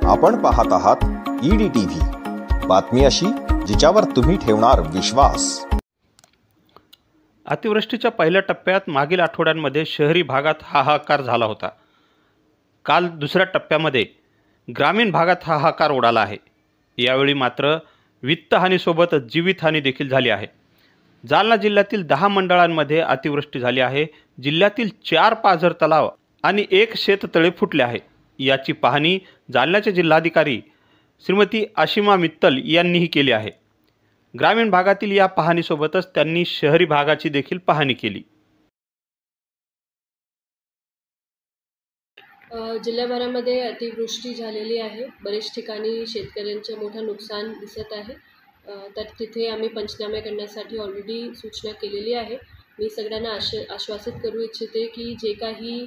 आपण पाहत आहात EDTV, बातमी अशी जिच्यावर तुम्ही ठेवणार विश्वास। अतिवृष्टीच्या पहिल्या टप्प्यात मागील आठवड्यांमध्ये शहरी भागात हाहाकार झाला होता। काल दुसऱ्या टप्प्यामध्ये ग्रामीण भागात हाहाकार उडाला आहे। यावेळी मात्र वित्तहानीसोबत जीवितहानी देखील झाली आहे। जालना जिल्ह्यातील 10 मंडळांमध्ये अतिवृष्टी झाली आहे। जिल्ह्यातील 4 पाझर तलाव आणि 1 शेततळे फुटले आहे। याची पाहणी जालन्याचे जिल्हाधिकारी श्रीमती आशिमा मित्तल यांनीही केली आहे। ग्रामीण भागातील या पाहणीसोबतच त्यांनी शहरी भागाची देखील पाहणी केली। जिल्ह्याभरामध्ये अतिवृष्टी झालेली आहे। बरेच ठिकाणी शेतकऱ्यांचे मोठे नुकसान दिसत आहे। तर तिथे आम्ही पंचनामे करण्यासाठी ऑलरेडी सूचना केलेली आहे। मी सगळ्यांना आश्वासित करू इच्छिते की जे काही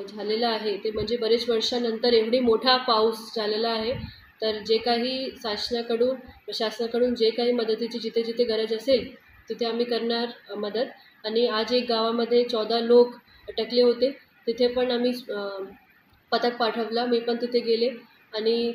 झालेलं आहे ते म्हणजे बरेच वर्षानंतर एवढी मोठा पाऊस झालेला आहे। तर जे काही शासनाकडून प्रशासनाकडून जे काही मदतीची जिथे जिथे गरज असेल तिथे आम्ही करणार मदत। आणि आज एक गावामध्ये 14 लोक अटकले होते, तिथे पण आम्ही पथक पाठवला। मी पण तिथे गेले आणि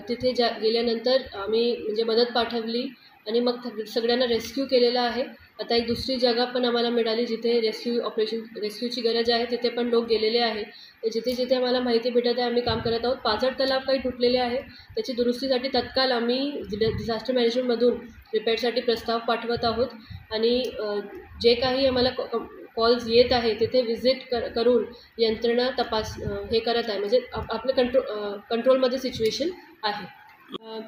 तिथे गेल्यानंतर आम्ही म्हणजे मदत पाठवली आणि मग सगळ्यांना रेस्क्यू केलेला आहे। आता एक दुसरी जागा पण आम्हाला मिळाली जिथे रेस्क्यूची गरज आहे, तिथे पण लोक गेलेले आहे। तर जिथे जिथे आम्हाला माहिती भेटत आहे आम्ही काम करत आहोत। पाझर तलाव काही तुटलेले आहे, त्याची दुरुस्तीसाठी तत्काळ आम्ही डिझास्टर मॅनेजमेंटमधून रिपेअरसाठी प्रस्ताव पाठवत आहोत। आणि जे काही आम्हाला कॉल्स येत आहे तिथे व्हिजिट करून यंत्रणा हे करत आहे, म्हणजे आपलं कंट्रोलमध्ये सिच्युएशन आहे।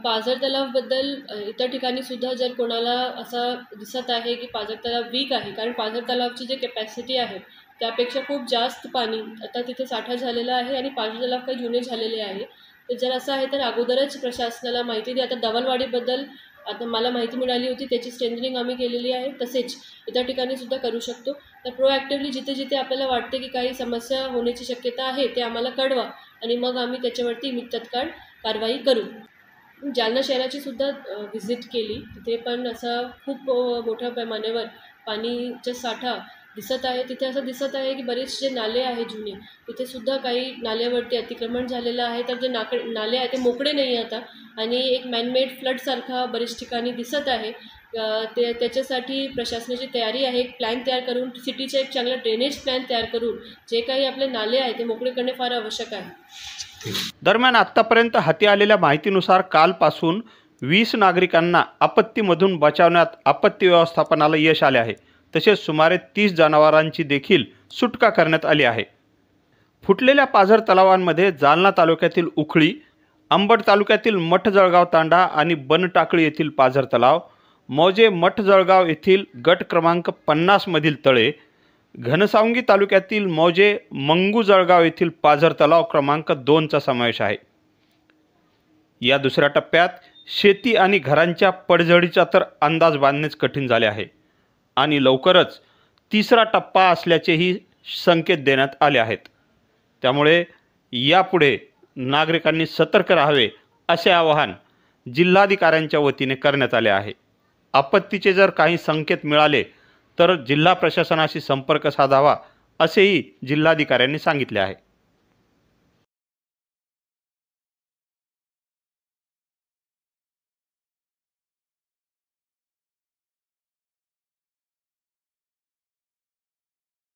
पाझर तलावबद्दल इतर ठिकाणी सुद्धा जर कोणाला असं दिसत आहे की पाझर तलाव वीक आहे, कारण पाझर तलावची जी कॅपॅसिटी आहे त्यापेक्षा खूप जास्त पाणी आता तिथे साठा झालेला आहे आणि पाझर तलाव काही जुने झालेले आहे। तर जर असं आहे तर अगोदरच प्रशासनाला माहिती द्या। आता दवलवाडीबद्दल आता मला माहिती मिळाली होती, त्याची स्ट्रेंथनिंग आम्ही केलेली आहे। तसेच इतर ठिकाणी सुद्धा करू शकतो। तर प्रोॲक्टिव्हली जिथे जिथे आपल्याला वाटते की काही समस्या होण्याची शक्यता आहे ते आम्हाला कळवा आणि मग आम्ही त्याच्यावरती तत्काळ कारवाई करू। जालना शहराची सुद्धा व्हिजिट केली, तिथे पण असं खूप मोठ्या पैमानावर पाणीचा साठा दिसत आहे। तिथे असं दिसत आहे की बरेचसे नाले आहे जुने, तिथे सुद्धा काही नाल्यावरती अतिक्रमण झालेलं आहे। तर जे नाले आहे ते मोकळे नाही आता आणि एक मॅनमेड फ्लडसारखा बरेच ठिकाणी दिसत आहे। त्याच्यासाठी प्रशासनाची तयारी आहे। एक प्लॅन तयार करून सिटीचा एक चांगला ड्रेनेज प्लॅन तयार करून जे काही आपले नाले आहे ते मोकळे करणे फार आवश्यक आहे। दरम्यान आतापर्यंत हाती आलेल्या माहितीनुसार कालपासून 20 नागरिकांना आपत्तीमधून बचावण्यात आपत्ती व्यवस्थापनाला यश आले आहे। तसेच सुमारे 30 जनावरांची देखील सुटका करण्यात आली आहे। फुटलेल्या पाझर तलावांमध्ये जालना तालुक्यातील उखळी, अंबड तालुक्यातील मठजळगाव तांडा आणि बनटाकळी येथील पाझर तलाव, मौजे मठजळगाव येथील गट क्रमांक 50 मधील तळे, घनसावंगी तालुक्यातील मौजे मंगू जळगाव येथील पाझर तलाव क्रमांक 2चा समावेश आहे। या दुसऱ्या टप्प्यात शेती आणि घरांच्या पडझडीचा तर अंदाज बांधणेच कठीण झाले आहे आणि लवकरच तिसरा टप्पा असल्याचेही संकेत देण्यात आले आहेत। त्यामुळे यापुढे नागरिकांनी सतर्क राहावे असे आवाहन जिल्हाधिकाऱ्यांच्या वतीने करण्यात आले आहे। आपत्तीचे जर काही संकेत मिळाले तर जिल्हा प्रशासनाशी संपर्क साधावा असेही जिल्हाधिकाऱ्यांनी सांगितले आहे।